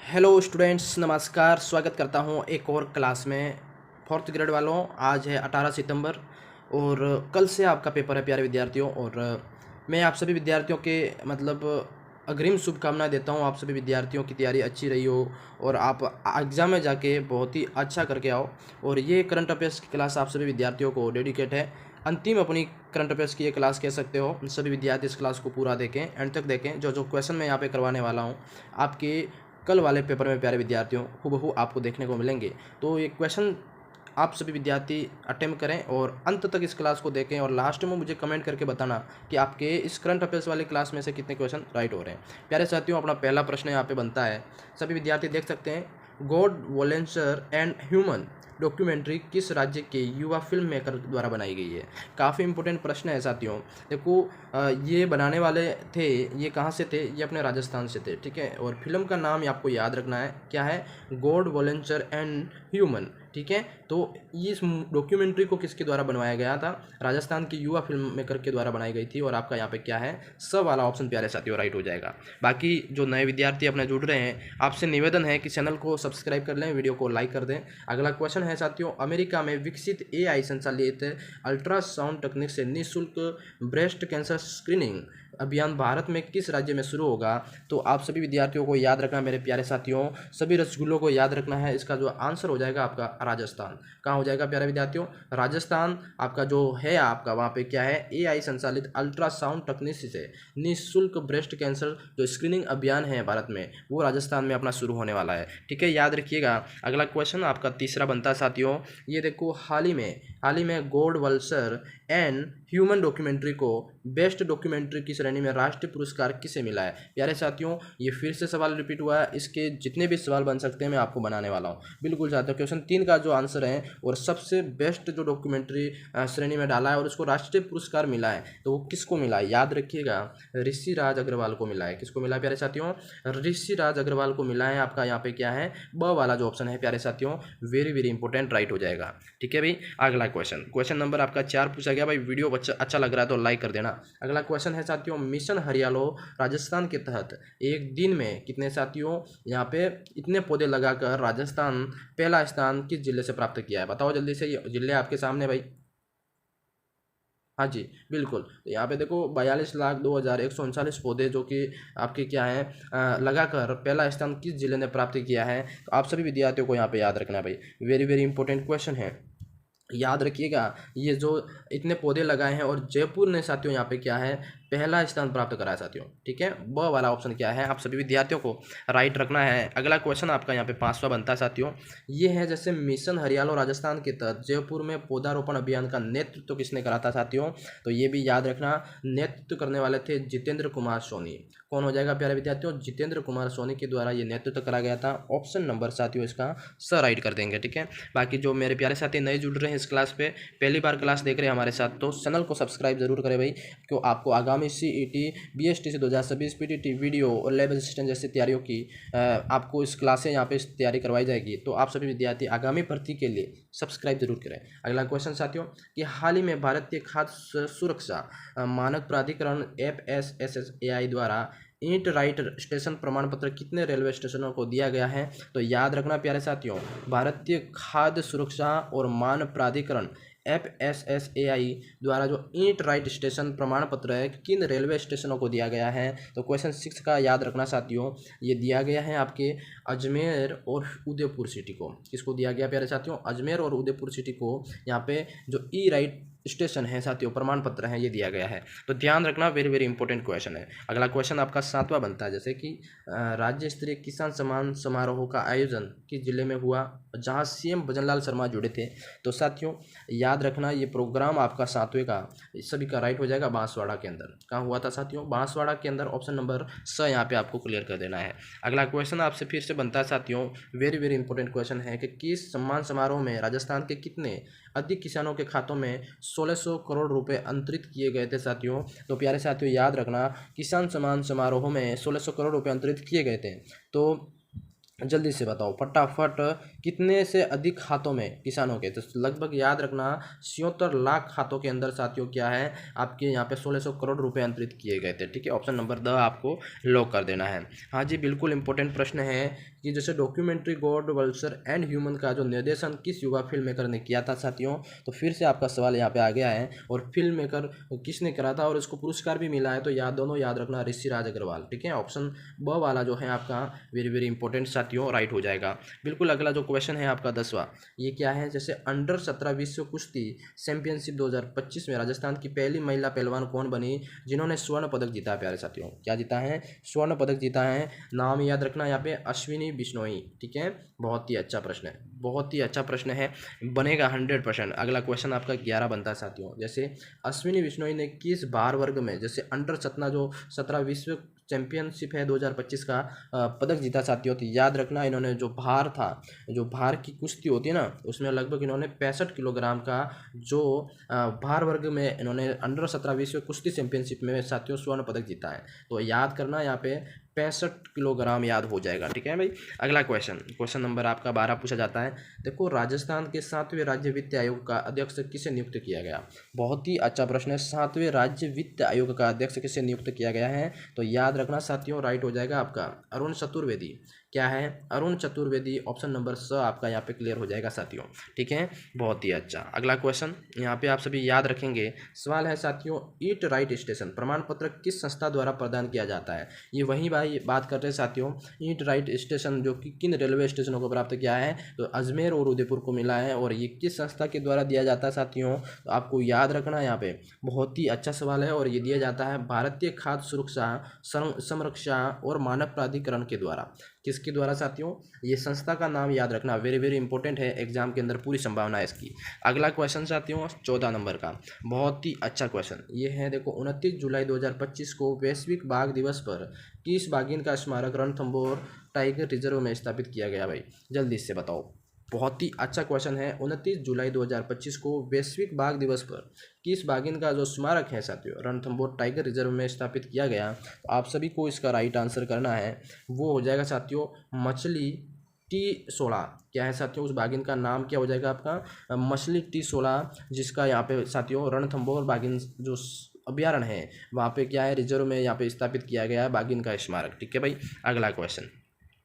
Hello students, नमस्कार। स्वागत करता हूं एक और क्लास में। फोर्थ ग्रेड वालों, आज है 18 सितंबर और कल से आपका पेपर है प्यारे विद्यार्थियों। और मैं आप सभी विद्यार्थियों के अग्रिम शुभकामनाएं देता हूं। आप सभी विद्यार्थियों की तैयारी अच्छी रही हो और आप एग्ज़ाम में जाके बहुत ही अच्छा करके आओ। और ये करंट अफेयर्स की क्लास आप सभी विद्यार्थियों को डेडिकेट है। अंतिम अपनी करंट अफेयर्स की ये क्लास कह सकते हो। सभी विद्यार्थी इस क्लास को पूरा देखें, एंड तक देखें। जो जो क्वेश्चन मैं यहाँ पे करवाने वाला हूँ आपके कल वाले पेपर में प्यारे विद्यार्थियों हूबहू आपको देखने को मिलेंगे। तो ये क्वेश्चन आप सभी विद्यार्थी अटेम्प्ट करें और अंत तक इस क्लास को देखें और लास्ट में मुझे कमेंट करके बताना कि आपके इस करंट अफेयर्स वाली क्लास में से कितने क्वेश्चन राइट हो रहे हैं। प्यारे साथियों, अपना पहला प्रश्न यहाँ पे बनता है। सभी विद्यार्थी देख सकते हैं, गॉड वॉलेंसर एंड ह्यूमन डॉक्यूमेंट्री किस राज्य के युवा फिल्म मेकर द्वारा बनाई गई है। काफ़ी इंपॉर्टेंट प्रश्न है साथियों। देखो, ये बनाने वाले थे, ये कहाँ से थे? ये अपने राजस्थान से थे, ठीक है। और फिल्म का नाम आपको याद रखना है, क्या है? गॉड वॉलेंसर एंड ह्यूमन, ठीक है। तो इस डॉक्यूमेंट्री को किसके द्वारा बनवाया गया था? राजस्थान की युवा फिल्म मेकर के द्वारा बनाई गई थी। और आपका यहाँ पे क्या है? सब वाला ऑप्शन प्यारे साथियों राइट हो जाएगा। बाकी जो नए विद्यार्थी अपने जुड़ रहे हैं, आपसे निवेदन है कि चैनल को सब्सक्राइब कर लें, वीडियो को लाइक कर दें। अगला क्वेश्चन है साथियों, अमेरिका में विकसित AI संचालित अल्ट्रासाउंड तकनीक से निःशुल्क ब्रेस्ट कैंसर स्क्रीनिंग अभियान भारत में किस राज्य में शुरू होगा? तो आप सभी विद्यार्थियों को याद रखना मेरे प्यारे साथियों, सभी रसगुल्लों को याद रखना है। इसका जो आंसर हो जाएगा आपका राजस्थान। कहाँ हो जाएगा प्यारे विद्यार्थियों? राजस्थान आपका जो है, आपका वहाँ पे क्या है? AI संचालित अल्ट्रासाउंड तकनीक से निःशुल्क ब्रेस्ट कैंसर जो स्क्रीनिंग अभियान है भारत में, वो राजस्थान में अपना शुरू होने वाला है, ठीक है। याद रखिएगा। अगला क्वेश्चन आपका तीसरा बनता है साथियों। ये देखो, हाल ही में गॉड वॉलेंसर एंड ह्यूमन डॉक्यूमेंट्री को बेस्ट डॉक्यूमेंट्री की श्रेणी में राष्ट्रीय पुरस्कार किसे मिला है? प्यारे साथियों, ये फिर से सवाल रिपीट हुआ है। इसके जितने भी सवाल बन सकते हैं मैं आपको बनाने वाला हूँ। बिल्कुल साथियों, क्वेश्चन 3 का जो आंसर है और सबसे बेस्ट जो डॉक्यूमेंट्री श्रेणी में डाला है और उसको राष्ट्रीय पुरस्कार मिला है, तो वो किसको मिला है? याद रखिएगा, ऋषि राज अग्रवाल को मिला है। किसको मिला है प्यारे साथियों? ऋषि राज अग्रवाल को मिला है। आपका यहाँ पे क्या है? ब वाला जो ऑप्शन है प्यारे साथियों, वेरी वेरी इंपॉर्टेंट राइट हो जाएगा, ठीक है भाई। अगला क्वेश्चन नंबर आपका 4 पूछा गया। भाई वीडियो अच्छा लग रहा है तो लाइक कर देना। अगला क्वेश्चन है साथियों, मिशन हरियालो राजस्थान के तहत एक दिन में कितने साथियों यहाँ पे इतने पौधे लगाकर राजस्थान पहला स्थान किस जिले से प्राप्त किया है? बताओ जल्दी से। ये जिले आपके सामने भाई। हाँ जी, बिल्कुल। तो यहाँ पे देखो, 42,02,139 पौधे जो कि आपके क्या है, लगाकर पहला स्थान किस जिले ने प्राप्त किया है? तो आप सभी विद्यार्थियों को यहाँ पे याद रखना है भाई, वेरी वेरी इंपॉर्टेंट क्वेश्चन है। याद रखिएगा, ये जो इतने पौधे लगाए हैं और जयपुर ने साथियों यहाँ पे क्या है? पहला स्थान प्राप्त करा है साथियों, ठीक है। ब वाला ऑप्शन क्या है? आप सभी विद्यार्थियों को राइट रखना है। अगला क्वेश्चन आपका यहाँ पे 5वां बनता है साथियों। ये है, जैसे मिशन हरियालो राजस्थान के तहत जयपुर में पौधारोपण अभियान का नेतृत्व किसने करा था साथियों? तो ये भी याद रखना, नेतृत्व करने वाले थे जितेंद्र कुमार सोनी। कौन हो जाएगा प्यारे विद्यार्थियों? जितेंद्र कुमार सोनी के द्वारा ये नेतृत्व करा गया था। ऑप्शन नंबर साथियों इसका स राइट कर देंगे, ठीक है। बाकी जो मेरे प्यारे साथी नए जुड़ रहे हैं इस क्लास पे, पहली बार क्लास देख रहे हैं हमारे साथ, तो चैनल को सब्सक्राइब जरूर करें भाई, क्यों आपको आगामी CET, BSTC 2026, PTT वीडियो और लैब असिस्टेंट जैसी तैयारियों की आपको इस क्लासें यहाँ पे तैयारी करवाई जाएगी। तो आप सभी विद्यार्थी आगामी भर्ती के लिए सब्सक्राइब जरूर करें। अगला क्वेश्चन साथियों, कि हाल ही में भारतीय खाद्य सुरक्षा मानक प्राधिकरण FSSAI द्वारा ईट राइट स्टेशन प्रमाण पत्र कितने रेलवे स्टेशनों को दिया गया है? तो याद रखना प्यारे साथियों, भारतीय खाद्य सुरक्षा और मान प्राधिकरण FSSAI द्वारा जो ईट राइट स्टेशन प्रमाण पत्र है, किन रेलवे स्टेशनों को दिया गया है? तो क्वेश्चन 6 का याद रखना साथियों, ये दिया गया है आपके अजमेर और उदयपुर सिटी को। किसको दिया गया प्यारे साथियों? अजमेर और उदयपुर सिटी को यहाँ पे जो ई राइट स्टेशन है साथियों, प्रमाण पत्र है, ये दिया गया है। तो ध्यान रखना, वेरी वेरी इंपॉर्टेंट क्वेश्चन है। अगला क्वेश्चन आपका 7वां बनता है, जैसे कि राज्य स्तरीय किसान सम्मान समारोह का आयोजन किस जिले में हुआ, जहां CM भजनलाल शर्मा जुड़े थे? तो साथियों याद रखना, ये प्रोग्राम आपका 7वें का सभी का राइट हो जाएगा, बांसवाड़ा के अंदर। कहाँ हुआ था साथियों? बांसवाड़ा के अंदर। ऑप्शन नंबर स यहाँ पे आपको क्लियर कर देना है। अगला क्वेश्चन आपसे फिर से बनता है साथियों, वेरी वेरी इंपॉर्टेंट क्वेश्चन है कि किस सम्मान समारोह में राजस्थान के कितने अधिक किसानों के खातों में 1600 करोड़ रुपए अंतरित किए गए थे साथियों? तो प्यारे साथियों याद रखना, किसान सम्मान समारोह में 1600 करोड़ रुपए अंतरित किए गए थे। तो जल्दी से बताओ फटाफट, कितने से अधिक खातों में किसानों के, तो लगभग याद रखना 76 लाख खातों के अंदर साथियों क्या है आपके यहाँ पे 1600 करोड़ रुपए अंतरित किए गए थे। ठीक है, ऑप्शन नंबर द आपको लॉक कर देना है। हाँ जी, बिल्कुल इंपॉर्टेंट प्रश्न है कि जैसे documentary God vulture and human का जो निर्देशन किस युवा फिल्म मेकर ने किया था साथियों, तो फिर से आपका सवाल यहाँ पे आ गया है, और फिल्म मेकर किसने करा था और इसको पुरस्कार भी मिला है, तो दोनों याद रखना ऋषिराज अग्रवाल। ठीक है, ऑप्शन ब वाला जो है आपका वेरी वेरी इंपॉर्टेंट साथियों राइट हो जाएगा। बिल्कुल अगला जो क्वेश्चन है आपका 10वां, ये क्या है, जैसे अंडर 17 विश्व कुश्ती चैंपियनशिप 2025 में राजस्थान की पहली महिला पहलवान कौन बनी जिन्होंने स्वर्ण पदक जीता है प्यारे साथियों, क्या जीता है, स्वर्ण पदक जीता है। नाम याद रखना यहाँ पे अश्विनी बिश्नोई। ठीक है, बहुत ही अच्छा प्रश्न है, बहुत ही अच्छा प्रश्न है, बनेगा 100%। अगला क्वेश्चन आपका 11 बनता है साथियों, जैसे अश्विनी बिश्नोई ने किस भार वर्ग में, जैसे अंडर 17 विश्व चैंपियनशिप है 2025 का पदक जीता साथियों, तो याद रखना इन्होंने जो भार था, जो भार की कुश्ती होती है ना, उसमें लगभग इन्होंने 65 किलोग्राम का जो भार वर्ग में इन्होंने अंडर 17 विश्व कुश्ती चैंपियनशिप में साथियों स्वर्ण पदक जीता है। तो याद करना यहाँ पे 65 किलोग्राम याद हो जाएगा। ठीक है भाई, अगला क्वेश्चन नंबर आपका 12 पूछा जाता है। देखो, राजस्थान के 7वें राज्य वित्त आयोग का अध्यक्ष किसे नियुक्त किया गया, बहुत ही अच्छा प्रश्न है। 7वें राज्य वित्त आयोग का अध्यक्ष किसे नियुक्त किया गया है, तो याद रखना साथियों राइट हो जाएगा आपका अरुण चतुर्वेदी। क्या है, अरुण चतुर्वेदी, ऑप्शन नंबर स आपका यहाँ पे क्लियर हो जाएगा साथियों। ठीक है, बहुत ही अच्छा। अगला क्वेश्चन यहाँ पे आप सभी याद रखेंगे, सवाल है साथियों, ईट राइट स्टेशन प्रमाण पत्र किस संस्था द्वारा प्रदान किया जाता है। ये वही भाई बात कर रहे हैं साथियों, ईट राइट स्टेशन जो कि किन रेलवे स्टेशनों को प्राप्त किया है, तो अजमेर और उदयपुर को मिला है, और ये किस संस्था के द्वारा दिया जाता है साथियों, तो आपको याद रखना यहाँ पे बहुत ही अच्छा सवाल है, और ये दिया जाता है भारतीय खाद्य सुरक्षा संरक्षा और मानक प्राधिकरण के द्वारा। किसके द्वारा साथियों, ये संस्था का नाम याद रखना वेरी वेरी इंपॉर्टेंट है, एग्जाम के अंदर पूरी संभावना है इसकी। अगला क्वेश्चन साथियों 14 नंबर का, बहुत ही अच्छा क्वेश्चन ये है। देखो, 29 जुलाई 2025 को वैश्विक बाघ दिवस पर किस बाघिन का स्मारक रणथंभौर टाइगर रिजर्व में स्थापित किया गया भाई, जल्दी से बताओ। बहुत ही अच्छा क्वेश्चन है, 29 जुलाई 2025 को वैश्विक बाघ दिवस पर किस बाघिन का जो स्मारक है साथियों रणथंभौर टाइगर रिजर्व में स्थापित किया गया, तो आप सभी को इसका राइट आंसर करना है, वो हो जाएगा साथियों मछली T16। क्या है साथियों, उस बाघिन का नाम क्या हो जाएगा आपका, मछली T16, जिसका यहाँ पे साथियों रणथंभौर बाघिन जो अभ्यारण्य है वहाँ पे क्या है रिजर्व में यहाँ पे स्थापित किया गया है बाघिन का स्मारक। ठीक है भाई, अगला क्वेश्चन,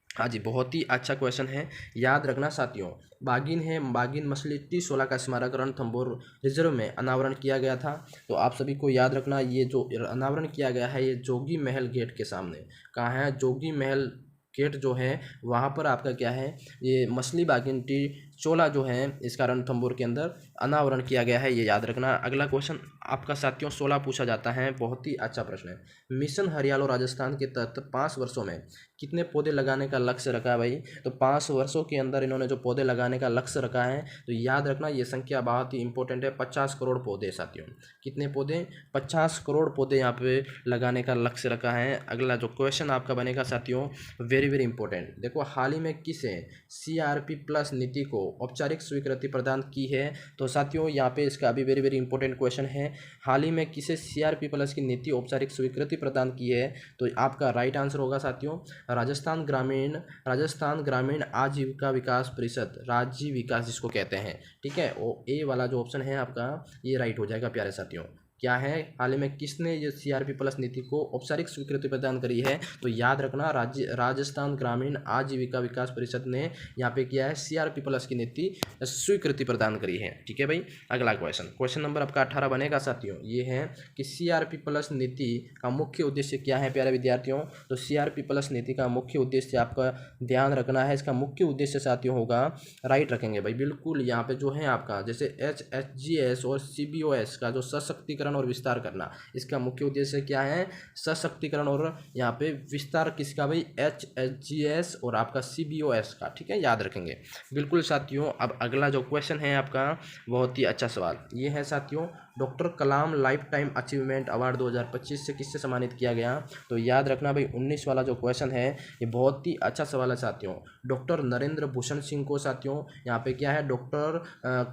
हाँ जी, बहुत ही अच्छा क्वेश्चन है, याद रखना साथियों, बाघिन है, बाघिन मछली T16 का स्मारक रणथंभौर रिजर्व में अनावरण किया गया था। तो आप सभी को याद रखना, ये जो अनावरण किया गया है ये जोगी महल गेट के सामने, कहाँ है, जोगी महल गेट जो है वहाँ पर आपका क्या है, ये मछली बाघिन T16 जो है इसका रणथंभौर के अंदर अनावरण किया गया है, ये याद रखना। अगला क्वेश्चन आपका साथियों 16 पूछा जाता है, बहुत ही अच्छा प्रश्न है। मिशन हरियालो राजस्थान के तहत 5 वर्षों में कितने पौधे लगाने का लक्ष्य रखा है भाई, तो 5 वर्षों के अंदर इन्होंने जो पौधे लगाने का लक्ष्य रखा है, तो याद रखना ये संख्या बहुत ही इंपॉर्टेंट है, 50 करोड़ पौधे साथियों। कितने पौधे, 50 करोड़ पौधे यहाँ पे लगाने का लक्ष्य रखा है। अगला जो क्वेश्चन आपका बनेगा साथियों वेरी वेरी इंपॉर्टेंट, देखो हाल ही में किसे CRP प्लस नीति को औपचारिक स्वीकृति प्रदान की है, तो साथियों यहाँ पे इसका अभी वेरी वेरी इंपॉर्टेंट क्वेश्चन है, हाल ही में किसे CRP प्लस की नीति औपचारिक स्वीकृति प्रदान की है, तो आपका राइट आंसर होगा साथियों राजस्थान ग्रामीण आजीविका विकास परिषद, राज्य विकास जिसको कहते हैं। ठीक है, वो ए वाला जो ऑप्शन है आपका ये राइट हो जाएगा प्यारे साथियों। क्या है, हाल ही में किसने ये CRP प्लस नीति को औपचारिक स्वीकृति प्रदान करी है, तो याद रखना राजस्थान ग्रामीण आजीविका विकास परिषद ने यहाँ पे किया है CRP प्लस की नीति स्वीकृति प्रदान करी है। ठीक है भाई, अगला क्वेश्चन नंबर आपका 18 बनेगा साथियों, ये है कि CRP प्लस नीति का मुख्य उद्देश्य क्या है प्यारे विद्यार्थियों, तो CRP प्लस नीति का मुख्य उद्देश्य आपका ध्यान रखना है, इसका मुख्य उद्देश्य साथियों होगा, राइट रखेंगे भाई बिल्कुल, यहाँ पे जो है आपका जैसे HHGS और CBOS का जो सशक्तिकरण और विस्तार करना, इसका मुख्य उद्देश्य क्या है, सशक्तिकरण और यहाँ पे विस्तार किसका भाई, HHGS और आपका CBOS का। ठीक है, याद रखेंगे बिल्कुल साथियों। अब अगला जो क्वेश्चन है आपका बहुत ही अच्छा सवाल, ये है साथियों डॉक्टर कलाम लाइफ टाइम अचीवमेंट अवार्ड 2025 से किससे सम्मानित किया गया, तो याद रखना भाई 19 वाला जो क्वेश्चन है ये बहुत ही अच्छा सवाल है साथियों, डॉक्टर नरेंद्र भूषण सिंह को साथियों यहाँ पे क्या है डॉक्टर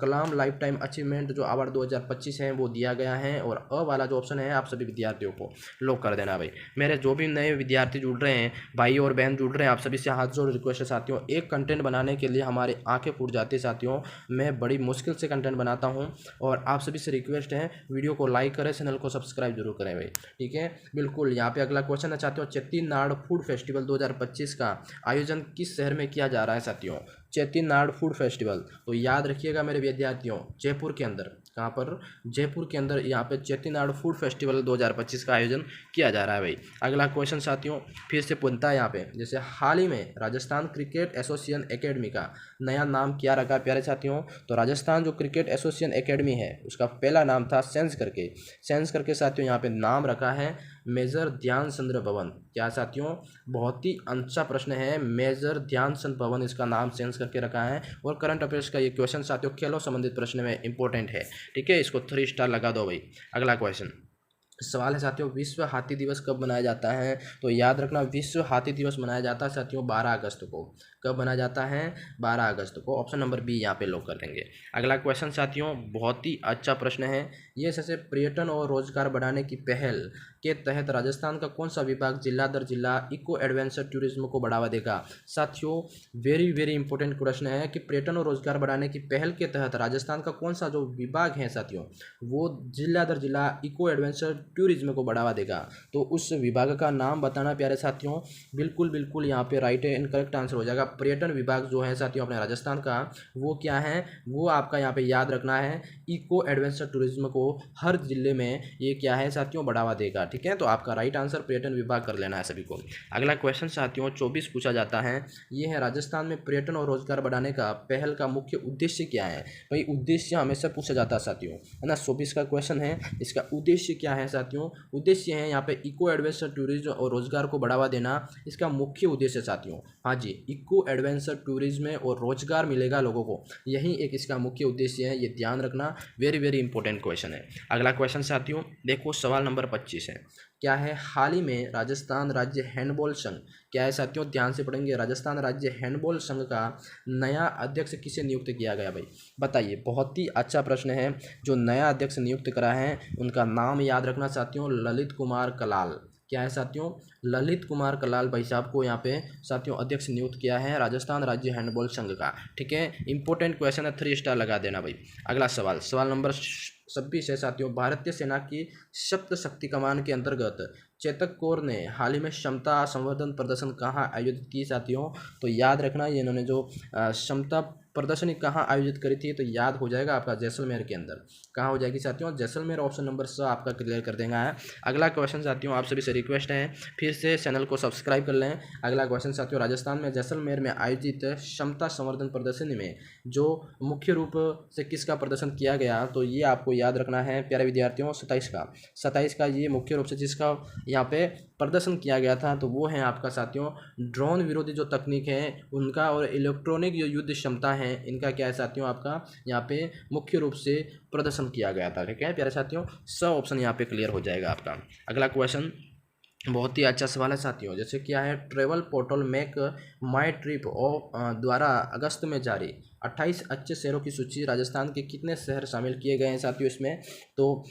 कलाम लाइफ टाइम अचीवमेंट जो अवार्ड 2025 है वो दिया गया है, और अ वाला जो ऑप्शन है आप सभी विद्यार्थियों को लॉक कर देना भाई। मेरे जो भी नए विद्यार्थी जुड़ रहे हैं, भाई और बहन जुड़ रहे हैं, आप सभी से हाथ जोड़ रिक्वेस्ट है साथियों, एक कंटेंट बनाने के लिए हमारी आंखें फूट जाती है साथियों। मैं बड़ी मुश्किल से कंटेंट बनाता हूँ और आप सभी से रिक्वेस्ट है वीडियो को लाइक करें, चैनल को सब्सक्राइब जरूर करें भाई, ठीक है। बिल्कुल, यहाँ पे अगला क्वेश्चन है साथियों, चेट्टीनाड़ फूड फेस्टिवल 2025 का आयोजन किस शहर में किया जा रहा है साथियों? चेट्टीनाड़ फूड फेस्टिवल, तो याद रखिएगा मेरे विद्यार्थियों, जयपुर के अंदर, कहाँ पर? जयपुर के अंदर यहाँ पे चेट्टीनाड़ फूड फेस्टिवल 2025 का आयोजन किया जा रहा है भाई। अगला क्वेश्चन साथियों फिर से पूछता है यहाँ पे, जैसे हाल ही में राजस्थान क्रिकेट एसोसिएशन एकेडमी का नया नाम क्या रखा प्यारे साथियों? तो राजस्थान जो क्रिकेट एसोसिएशन एकेडमी है उसका पहला नाम था सेंस करके साथियों यहाँ पे नाम रखा है मेजर ध्यानचंद्र भवन। क्या साथियों? बहुत ही अच्छा प्रश्न है, मेजर ध्यानचंद भवन इसका नाम चेंज करके रखा है। और करंट अफेयर्स का ये क्वेश्चन साथियों खेलों संबंधित प्रश्न में इंपॉर्टेंट है, ठीक है, इसको 3 स्टार लगा दो भाई। अगला क्वेश्चन सवाल है साथियों, विश्व हाथी दिवस कब मनाया जाता है? तो याद रखना, विश्व हाथी दिवस मनाया जाता है साथियों 12 अगस्त को। कब मनाया जाता है? 12 अगस्त को। ऑप्शन नंबर बी यहाँ पे लॉक कर देंगे। अगला क्वेश्चन साथियों बहुत ही अच्छा प्रश्न है, ये सबसे पर्यटन और रोजगार बढ़ाने की पहल के तहत राजस्थान का कौन सा विभाग जिला दर जिला इको एडवेंचर टूरिज्म को बढ़ावा देगा? साथियों वेरी इंपॉर्टेंट प्रश्न है कि पर्यटन और रोजगार बढ़ाने की पहल के तहत राजस्थान का कौन सा जो विभाग है साथियों वो जिला दर जिला इको एडवेंचर टूरिज्म को बढ़ावा देगा? तो उस विभाग का नाम बताना प्यारे साथियों। बिल्कुल यहाँ पे राइट है, इनकरेक्ट आंसर हो जाएगा। पर्यटन विभाग जो है साथियों अपने राजस्थान का वो क्या है, वो आपका यहाँ पे याद रखना है, इको एडवेंचर टूरिज्म को हर जिले में ये क्या है साथियों बढ़ावा देगा, ठीक है। तो आपका राइट आंसर पर्यटन विभाग कर लेना है सभी को। अगला क्वेश्चन साथियों 24 पूछा जाता है, ये है राजस्थान में पर्यटन और रोजगार बढ़ाने का पहल का मुख्य उद्देश्य क्या है? भाई उद्देश्य हमेशा पूछा जाता है साथियों, है ना। 24 का क्वेश्चन है, इसका उद्देश्य क्या है साथियों? उद्देश्य है यहाँ पे इको एडवेंचर टूरिज्म और रोजगार को बढ़ावा देना, इसका मुख्य उद्देश्य साथियों। हाँ जी, इको एडवेंचर टूरिज्म और रोजगार मिलेगा लोगों को, यही एक इसका मुख्य उद्देश्य है, ये ध्यान रखना। वेरी इंपॉर्टेंट क्वेश्चन है। अगला क्वेश्चन साथियों देखो सवाल नंबर 25 है, क्या है? हाल ही में राजस्थान राज्य हैंडबॉल संघ, क्या है साथियों? ध्यान से पढ़ेंगे। राजस्थान राज्य हैंडबॉल संघ का नया अध्यक्ष किसे नियुक्त किया गया भाई? बताइए, बहुत ही अच्छा प्रश्न है। जो नया अध्यक्ष नियुक्त करा है उनका नाम याद रखना साथियों, ललित कुमार कलाल। क्या है साथियों? ललित कुमार कलाल भाई साहब को यहाँ पे साथियों अध्यक्ष नियुक्त किया है राजस्थान राज्य हैंडबॉल संघ का, ठीक है। इंपॉर्टेंट क्वेश्चन है, 3 स्टार लगा देना भाई। अगला सवाल नंबर 26 है साथियों, भारतीय सेना की सप्त शक्ति कमान के अंतर्गत चेतक कौर ने हाल ही में क्षमता संवर्धन प्रदर्शन कहाँ आयोजित की साथियों? तो याद रखना, ये इन्होंने जो क्षमता प्रदर्शनी कहाँ आयोजित करी थी, तो याद हो जाएगा आपका जैसलमेर के अंदर। कहाँ हो जाएगी साथियों? जैसलमेर। ऑप्शन नंबर स आपका क्लियर कर देंगे है। अगला क्वेश्चन साथियों आप सभी से रिक्वेस्ट है फिर से चैनल को सब्सक्राइब कर लें। अगला क्वेश्चन साथियों, राजस्थान में जैसलमेर में आयोजित क्षमता संवर्धन प्रदर्शनी में जो मुख्य रूप से किसका प्रदर्शन किया गया? तो ये आपको याद रखना है प्यारे विद्यार्थियों, 27 का ये मुख्य रूप से जिसका यहाँ पे प्रदर्शन किया गया था तो वो है आपका साथियों ड्रोन विरोधी जो तकनीक है उनका और इलेक्ट्रॉनिक जो युद्ध क्षमता है इनका क्या है साथियों आपका यहाँ पे मुख्य रूप से प्रदर्शन किया गया था, ठीक है प्यारे साथियों। सब ऑप्शन यहाँ पे क्लियर हो जाएगा आपका। अगला क्वेश्चन बहुत ही अच्छा सवाल है साथियों, जैसे क्या है? ट्रेवल पोर्टल मेक माई ट्रिप द्वारा अगस्त में जारी 28 अच्छे शहरों की सूची राजस्थान के कितने शहर शामिल किए गए हैं साथियों इसमें? तो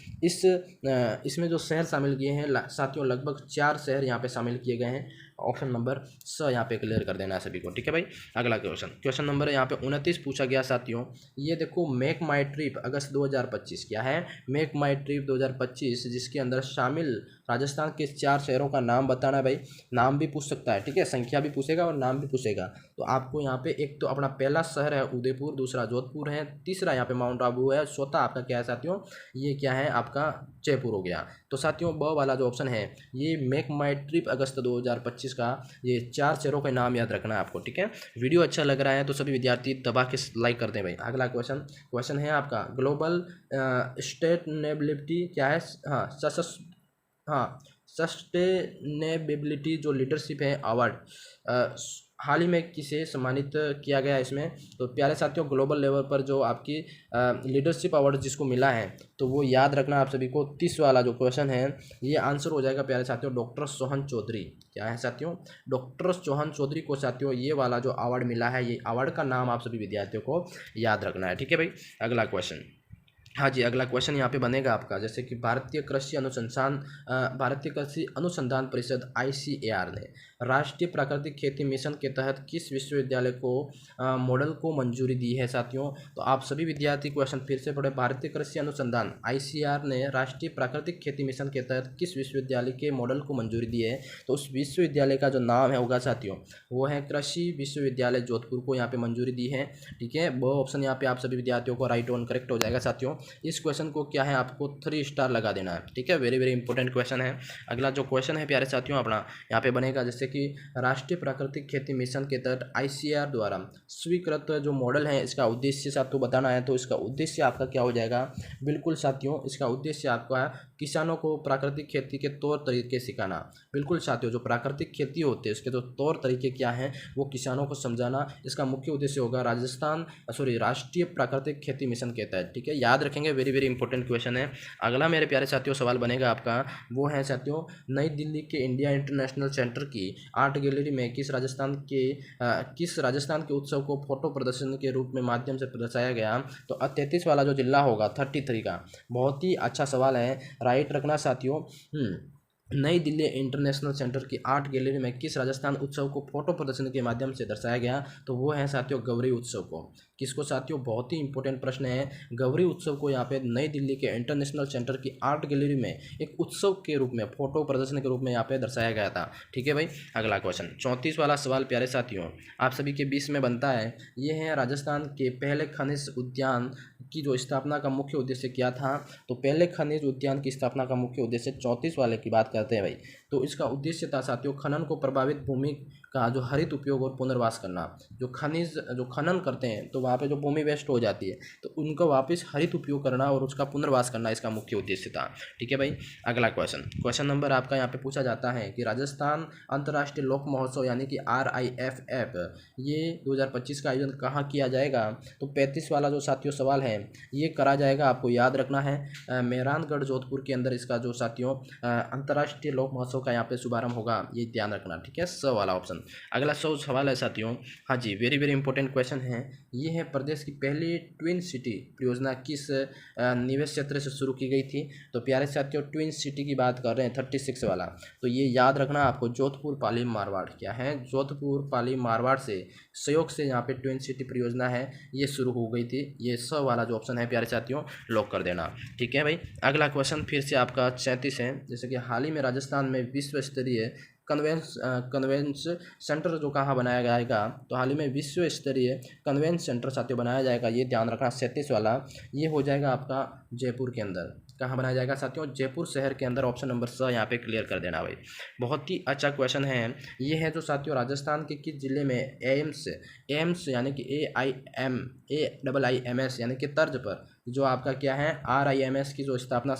इसमें जो शहर शामिल किए हैं साथियों लगभग 4 शहर यहाँ पे शामिल किए गए हैं। ऑप्शन नंबर स यहाँ पे क्लियर कर देना है सभी को, ठीक है भाई। अगला क्वेश्चन नंबर यहाँ पे 29 पूछा गया साथियों, ये देखो मेक माई ट्रिप अगस्त 2025 क्या है? मेक माई ट्रिप 2025 जिसके अंदर शामिल राजस्थान के 4 शहरों का नाम बताना है भाई। नाम भी पूछ सकता है, ठीक है, संख्या भी पूछेगा और नाम भी पूछेगा। तो आपको यहाँ पे एक तो अपना पहला शहर है उदयपुर, दूसरा जोधपुर है, तीसरा यहाँ पे माउंट आबू है, चौथा आपका क्या है साथियों? ये क्या है आपका जयपुर हो गया। तो साथियों ब वाला जो ऑप्शन है ये मेक माई ट्रिप अगस्त 2025 का ये 4 शहरों का नाम याद रखना है आपको, ठीक है। वीडियो अच्छा लग रहा है तो सभी विद्यार्थी दबा के लाइक कर दें भाई। अगला क्वेश्चन है आपका ग्लोबल सस्टेनेबिलिटी क्या है? सस्टेनेबिलिटी जो लीडरशिप है अवार्ड हाल ही में किसे सम्मानित किया गया इसमें? तो प्यारे साथियों ग्लोबल लेवल पर जो आपकी लीडरशिप अवार्ड जिसको मिला है तो वो याद रखना आप सभी को। 30 वाला जो क्वेश्चन है ये आंसर हो जाएगा प्यारे साथियों डॉक्टर सोहन चौधरी। क्या है साथियों? डॉक्टर सोहन चौधरी को साथियों ये वाला जो अवार्ड मिला है, ये अवार्ड का नाम आप सभी विद्यार्थियों को याद रखना है, ठीक है भाई। अगला क्वेश्चन हाँ जी, अगला क्वेश्चन यहाँ पे बनेगा आपका, जैसे कि भारतीय कृषि अनुसंधान परिषद ICAR ने राष्ट्रीय प्राकृतिक खेती मिशन के तहत किस विश्वविद्यालय को मॉडल को मंजूरी दी है साथियों। तो आप सभी विद्यार्थी क्वेश्चन फिर से पढ़े। भारतीय कृषि अनुसंधान ICAR ने राष्ट्रीय प्राकृतिक खेती मिशन के तहत किस विश्वविद्यालय के मॉडल को मंजूरी दी है। तो उस विश्वविद्यालय का जो नाम है होगा साथियों, वो है कृषि विश्वविद्यालय जोधपुर को यहाँ पे मंजूरी दी है। ठीक है, वो ऑप्शन यहाँ पे आप सभी विद्यार्थियों को राइट ऑन करेक्ट हो जाएगा साथियों। इस क्वेश्चन को क्या है, आपको 3 स्टार लगा देना है। ठीक है, वेरी वेरी इंपॉर्टेंट क्वेश्चन है। अगला जो क्वेश्चन है प्यारे साथियों अपना यहाँ पे बनेगा, जैसे कि राष्ट्रीय प्राकृतिक खेती मिशन के तहत ICAR द्वारा स्वीकृत जो मॉडल है इसका उद्देश्य साथियों बताना है। तो इसका उद्देश्य आपका क्या हो जाएगा, बिल्कुल साथियों इसका उद्देश्य आपका किसानों को प्राकृतिक खेती के तौर तरीके सिखाना। बिल्कुल साथियों, जो प्राकृतिक खेती होती है उसके जो तौर तरीके क्या हैं वो किसानों को समझाना, इसका मुख्य उद्देश्य होगा राष्ट्रीय प्राकृतिक खेती मिशन के तहत। ठीक है, याद रखेंगे, वेरी वेरी इंपॉर्टेंट क्वेश्चन है। अगला मेरे प्यारे साथियों सवाल बनेगा आपका, वो है साथियों नई दिल्ली के इंडिया इंटरनेशनल सेंटर की आर्ट गैलरी में किस राजस्थान के उत्सव को फोटो प्रदर्शन के रूप में माध्यम से दर्शाया गया। तो 33 वाला जो जिला होगा 33 का, बहुत ही अच्छा सवाल है, राइट रखना साथियों। नई दिल्ली इंटरनेशनल सेंटर की आर्ट गैलरी में किस राजस्थान उत्सव को फोटो प्रदर्शन के माध्यम से दर्शाया गया। तो वो है साथियों गौरी उत्सव को। किसको साथियों, बहुत ही इंपॉर्टेंट प्रश्न है। गौरी उत्सव को यहाँ पे नई दिल्ली के इंटरनेशनल सेंटर की आर्ट गैलरी में एक उत्सव के रूप में फोटो प्रदर्शन के रूप में यहाँ पे दर्शाया गया था। ठीक है भाई, अगला क्वेश्चन 34 वाला सवाल प्यारे साथियों आप सभी के बीच में बनता है। ये है राजस्थान के पहले खनिज उद्यान की जो स्थापना का मुख्य उद्देश्य क्या था। तो पहले खनिज उद्यान की स्थापना का मुख्य उद्देश्य 34 वाले की बात करते हैं भाई। तो इसका उद्देश्य था साथियों खनन को प्रभावित भूमि का जो हरित उपयोग और पुनर्वास करना। जो खनन करते हैं तो वहाँ पे जो भूमि वेस्ट हो जाती है तो उनको वापस हरित उपयोग करना और उसका पुनर्वास करना इसका मुख्य उद्देश्य था। ठीक है भाई, अगला क्वेश्चन नंबर आपका यहाँ पे पूछा जाता है कि राजस्थान अंतर्राष्ट्रीय लोक महोत्सव यानी कि RIFF ये 2025 का आयोजन कहाँ किया जाएगा। तो 35 वाला जो साथियों सवाल है ये करा जाएगा, आपको याद रखना है मेहरानगढ़ जोधपुर के अंदर इसका जो साथियों अंतर्राष्ट्रीय लोक महोत्सव का यहाँ पे शुभारंभ होगा, ये ध्यान रखना। ठीक है, 100 वाला ऑप्शन। अगला 100 सवाल है साथियों, हाँ जी वेरी वेरी इंपॉर्टेंट क्वेश्चन है। ये है प्रदेश की पहली ट्विन सिटी परियोजना किस निवेश क्षेत्र से शुरू की गई थी। तो प्यारे साथियों ट्विन सिटी की बात कर रहे हैं 36 वाला। तो ये याद रखना आपको, जोधपुर पाली मारवाड़। क्या है, जोधपुर पाली मारवाड़ से सहयोग से यहाँ पे ट्विन सिटी परियोजना है ये शुरू हो गई थी। ये 100 वाला जो ऑप्शन है प्यारे साथियों लॉक कर देना। ठीक है भाई, अगला क्वेश्चन फिर से आपका 37 है। जैसे कि हाल ही में राजस्थान में विश्व स्तरीय कन्वेंस सेंटर जो कहाँ बनाया जाएगा। तो हाल ही में विश्व स्तरीय कन्वेंस सेंटर साथियों बनाया जाएगा, ये ध्यान रखना। 37 वाला ये हो जाएगा आपका जयपुर के अंदर। कहाँ बनाया जाएगा साथियों, जयपुर शहर के अंदर। ऑप्शन नंबर 100 यहाँ पे क्लियर कर देना भाई, बहुत ही अच्छा क्वेश्चन है। ये है जो साथियों राजस्थान के किस जिले में एम्स यानी कि AIIMS यानी कि तर्ज पर जो आपका क्या है RIMS की जो स्थापना,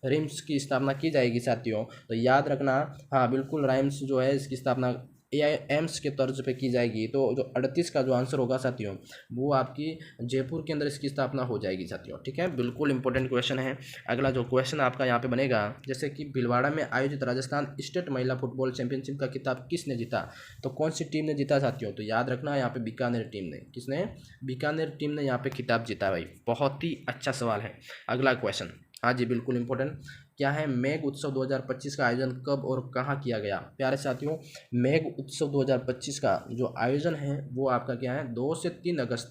रिम्स की स्थापना की जाएगी साथियों। तो याद रखना, हाँ बिल्कुल राइम्स जो है इसकी स्थापना AIIMS के तर्ज पे की जाएगी। तो जो 38 का जो आंसर होगा साथियों वो आपकी जयपुर के अंदर इसकी स्थापना हो जाएगी साथियों। ठीक है, बिल्कुल इंपॉर्टेंट क्वेश्चन है। अगला जो क्वेश्चन आपका यहाँ पे बनेगा, जैसे कि भीलवाड़ा में आयोजित राजस्थान स्टेट महिला फुटबॉल चैंपियनशिप का खिताब किसने जीता। तो कौन सी टीम ने जीता साथियों। तो याद रखना यहाँ पे बीकानेर टीम ने। किसने, बीकानेर टीम ने यहाँ पे खिताब जीता भाई, बहुत ही अच्छा सवाल है। अगला क्वेश्चन, हाँ जी बिल्कुल इंपॉर्टेंट, क्या है मेघ उत्सव 2025 का आयोजन कब और कहाँ किया गया। प्यारे साथियों मेघ उत्सव 2025 का जो आयोजन है वो आपका क्या है 2 से 3 अगस्त,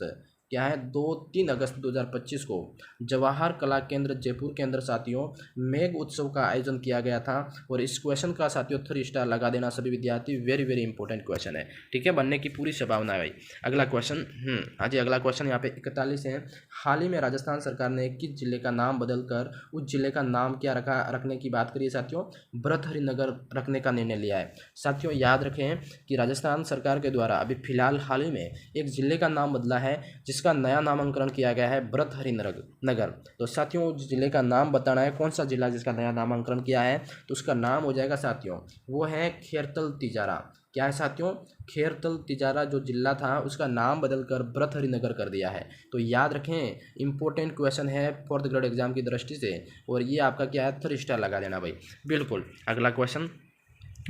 क्या है 2-3 अगस्त 2025 को जवाहर कला केंद्र जयपुर के अंदर साथियों मेघ उत्सव का आयोजन किया गया था। और इस क्वेश्चन का साथियों 3 स्टार लगा देना सभी विद्यार्थी, वेरी वेरी इंपॉर्टेंट क्वेश्चन है। ठीक है, बनने की पूरी संभावना है भाई। अगला क्वेश्चन, हाँ जी अगला क्वेश्चन यहाँ पे 41 है। हाल ही में राजस्थान सरकार ने किस जिले का नाम बदलकर उस जिले का नाम क्या रखने की बात करी है साथियों, भरथरी नगर रखने का निर्णय लिया है। साथियों याद रखें कि राजस्थान सरकार के द्वारा अभी फिलहाल हाल ही में एक जिले का नाम बदला है जिसका नया नामांकन किया गया है भरथरी नगर। तो साथियों उस जिले का नाम बताना है, कौन सा जिला जिसका नया नामांकन किया है। तो उसका नाम हो जाएगा साथियों वो है खेरतल तिजारा। क्या है साथियों, खेरतल तिजारा जो जिला था उसका नाम बदलकर भरथरी नगर कर दिया है। तो याद रखें इंपॉर्टेंट क्वेश्चन है 4th ग्रेड एग्जाम की दृष्टि से, और ये आपका क्या है 3 स्टार लगा देना भाई, बिल्कुल। अगला क्वेश्चन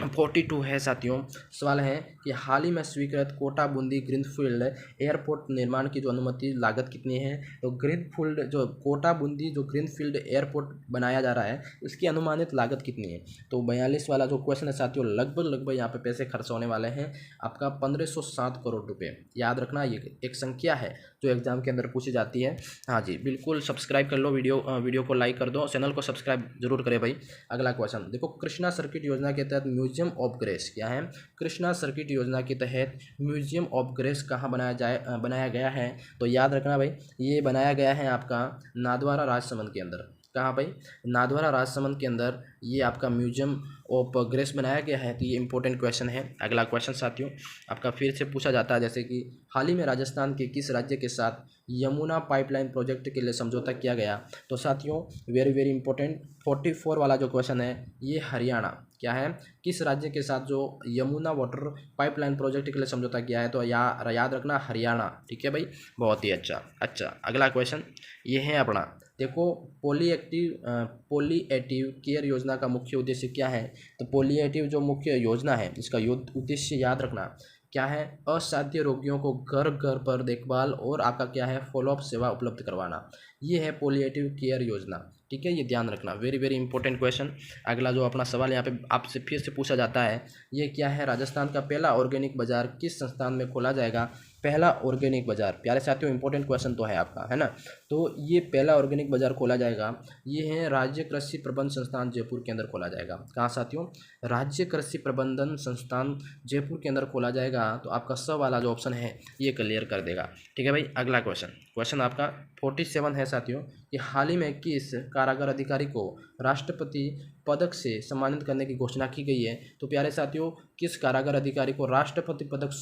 42 है साथियों। सवाल है कि हाल ही में स्वीकृत कोटा बूंदी ग्रीनफील्ड एयरपोर्ट निर्माण की जो अनुमति लागत कितनी है। तो ग्रीनफील्ड जो कोटा बूंदी जो ग्रीनफील्ड एयरपोर्ट बनाया जा रहा है इसकी अनुमानित लागत कितनी है। तो 42 वाला जो क्वेश्चन है साथियों, लगभग यहाँ पे पैसे खर्च होने वाले हैं आपका 1507 करोड़ रुपये। याद रखना ये एक संख्या है जो एग्जाम के अंदर पूछी जाती है। हाँ जी, बिल्कुल सब्सक्राइब कर लो, वीडियो को लाइक कर दो, चैनल को सब्सक्राइब जरूर करें भाई। अगला क्वेश्चन देखो, कृष्णा सर्किट योजना के तहत म्यूजियम ऑफ ग्रेस क्या है। कृष्णा सर्किट योजना के तहत म्यूजियम ऑफ ग्रेस कहाँ बनाया गया है। तो याद रखना भाई, ये बनाया गया है आपका नाथद्वारा राजसमंद के अंदर। कहाँ भाई, नाथद्वारा राजसमंद के अंदर ये आपका म्यूजियम ऑफ ग्रेस बनाया गया है। तो ये इंपॉर्टेंट क्वेश्चन है। अगला क्वेश्चन साथियों आपका फिर से पूछा जाता है, जैसे कि हाल ही में राजस्थान के किस राज्य के साथ यमुना पाइपलाइन प्रोजेक्ट के लिए समझौता किया गया। तो साथियों वेरी इंपॉर्टेंट 44 वाला जो क्वेश्चन है ये हरियाणा क्या है, किस राज्य के साथ जो यमुना वाटर पाइपलाइन प्रोजेक्ट के लिए समझौता किया है। तो याद रखना हरियाणा। ठीक है भाई, बहुत ही अच्छा। अगला क्वेश्चन ये है अपना, देखो पॉलीएटिव केयर योजना का मुख्य उद्देश्य क्या है। तो पॉलीएटिव जो मुख्य योजना है इसका उद्देश्य याद रखना क्या है, असाध्य रोगियों को घर पर देखभाल और आपका क्या है फॉलोअप सेवा उपलब्ध करवाना। ये है पॉलीएटिव केयर योजना। ठीक है, ये ध्यान रखना, वेरी इंपॉर्टेंट क्वेश्चन। अगला जो अपना सवाल यहाँ पे आपसे फिर से पूछा जाता है, ये क्या है, राजस्थान का पहला ऑर्गेनिक बाजार किस संस्थान में खोला जाएगा। पहला ऑर्गेनिक बाजार, प्यारे साथियों इंपॉर्टेंट क्वेश्चन तो है आपका, है ना। तो ये पहला ऑर्गेनिक बाजार खोला जाएगा, ये है राज्य कृषि प्रबंध संस्थान जयपुर के अंदर खोला जाएगा। कहाँ साथियों, राज्य कृषि प्रबंधन संस्थान जयपुर के अंदर खोला जाएगा। तो आपका सब वाला जो ऑप्शन है ये क्लियर कर देगा। ठीक है भाई, अगला क्वेश्चन आपका 47 है साथियों, कि हाल ही में किस कारागार अधिकारी को राष्ट्रपति पदक से सम्मानित करने की घोषणा की गई है। तो प्यारे साथियों, किस कारागार अधिकारी को राष्ट्रपति पदक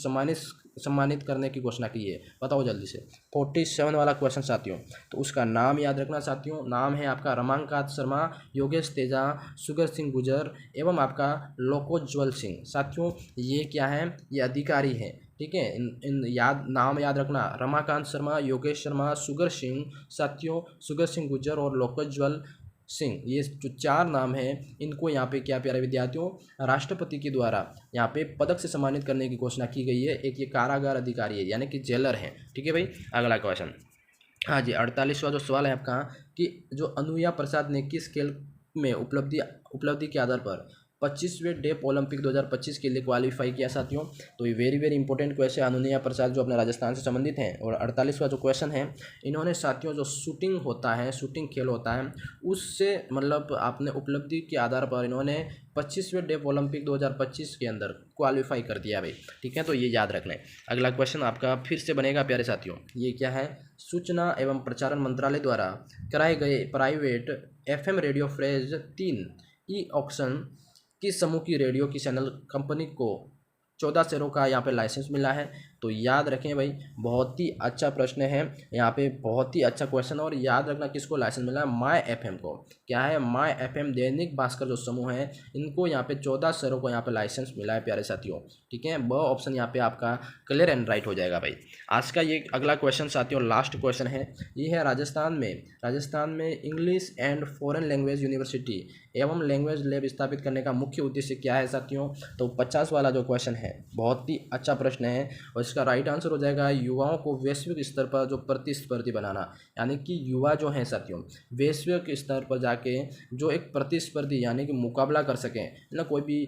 सम्मानित करने की घोषणा की है, बताओ जल्दी से। 47 वाला क्वेश्चन साथियों, तो उसका नाम याद रखना साथियों, नाम है आपका रमाकांत शर्मा, योगेश तेजा, सुगर सिंह गुजर एवं आपका लोकोज्वल सिंह। साथियों ये क्या है, ये अधिकारी है। ठीक है, इन नाम याद रखना, रमाकांत शर्मा, योगेश शर्मा, सुगर सिंह, साथियों सुगर सिंह गुजर और लोकोज्वल सिंह, ये जो 4 नाम हैं इनको यहाँ पे क्या प्यारे विद्यार्थियों राष्ट्रपति के द्वारा यहाँ पे पदक से सम्मानित करने की घोषणा की गई है। एक ये कारागार अधिकारी है यानी कि जेलर हैं। ठीक है भाई, अगला क्वेश्चन, हाँ जी 48वां जो सवाल है आपका, कि जो अनुया प्रसाद ने किस खेल में उपलब्धि के आधार पर 25वें डेफ ओलंपिक 2025 के लिए क्वालिफाई किया साथियों। तो ये वेरी इंपॉर्टेंट क्वेश्चन, अनुया प्रसाद जो अपने राजस्थान से संबंधित हैं। और 48वां जो क्वेश्चन है, इन्होंने साथियों जो शूटिंग खेल होता है उससे मतलब आपने उपलब्धि के आधार पर इन्होंने 25वें डेफ ओलंपिक 2025 के अंदर क्वालिफाई कर दिया भाई। ठीक है, तो ये याद रखना है। अगला क्वेश्चन आपका फिर से बनेगा प्यारे साथियों, ये क्या है, सूचना एवं प्रसारण मंत्रालय द्वारा कराए गए private FM radio phrase 3 e auction किस समूह की रेडियो की चैनल कंपनी को 14 शेयरों का यहाँ पे लाइसेंस मिला है। तो याद रखें भाई, बहुत ही अच्छा प्रश्न है यहाँ पे, बहुत ही अच्छा क्वेश्चन। और याद रखना किसको लाइसेंस मिला है, माय FM को। क्या है, माय FM दैनिक भास्कर जो समूह है इनको यहाँ पे 14 शेयरों को यहाँ पे लाइसेंस मिला है प्यारे साथियों। ठीक है, ब ऑप्शन यहाँ पे आपका क्लियर एंड राइट हो जाएगा भाई। आज का ये अगला क्वेश्चन साथियों लास्ट क्वेश्चन है, ये है राजस्थान में English and foreign language university एवं लैंग्वेज लैब स्थापित करने का मुख्य उद्देश्य क्या है साथियों। तो 50 वाला जो क्वेश्चन है बहुत ही अच्छा प्रश्न है, और इसका राइट आंसर हो जाएगा युवाओं को वैश्विक स्तर पर जो प्रतिस्पर्धी बनाना। यानी कि युवा जो हैं साथियों वैश्विक स्तर पर जाके जो एक प्रतिस्पर्धी यानी कि मुकाबला कर सकें ना, कोई भी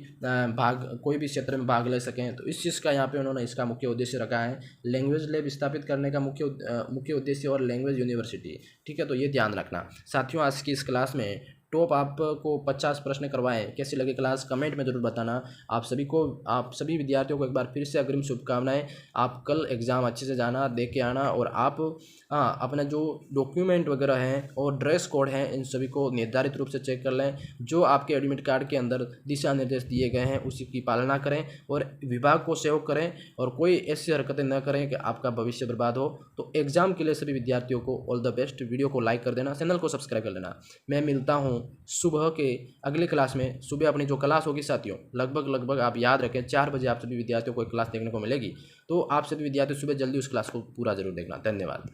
क्षेत्र में भाग ले सकें। तो इस चीज़ का यहाँ पे उन्होंने इसका मुख्य उद्देश्य रखा है, लैंग्वेज लैब स्थापित करने का मुख्य उद्देश्य और लैंग्वेज यूनिवर्सिटी। ठीक है, तो ये ध्यान रखना साथियों। आज की इस क्लास में टॉप आपको 50 प्रश्न करवाएं, कैसी लगे क्लास कमेंट में ज़रूर बताना। आप सभी विद्यार्थियों को एक बार फिर से अग्रिम शुभकामनाएं। आप कल एग्ज़ाम अच्छे से जाना, दे के आना, और आप अपना जो डॉक्यूमेंट वगैरह हैं और ड्रेस कोड हैं इन सभी को निर्धारित रूप से चेक कर लें। जो आपके एडमिट कार्ड के अंदर दिशा निर्देश दिए गए हैं उसी की पालना करें और विभाग को सहयोग करें, और कोई ऐसी हरकतें न करें कि आपका भविष्य बर्बाद हो। तो एग्ज़ाम के लिए सभी विद्यार्थियों को ऑल द बेस्ट। वीडियो को लाइक कर देना, चैनल को सब्सक्राइब कर लेना। मैं मिलता हूँ सुबह के अगले क्लास में। सुबह अपनी जो क्लास होगी साथियों लगभग आप याद रखें 4 बजे आप सभी विद्यार्थियों को एक क्लास देखने को मिलेगी। तो आप सभी विद्यार्थी सुबह जल्दी उस क्लास को पूरा जरूर देखना। धन्यवाद।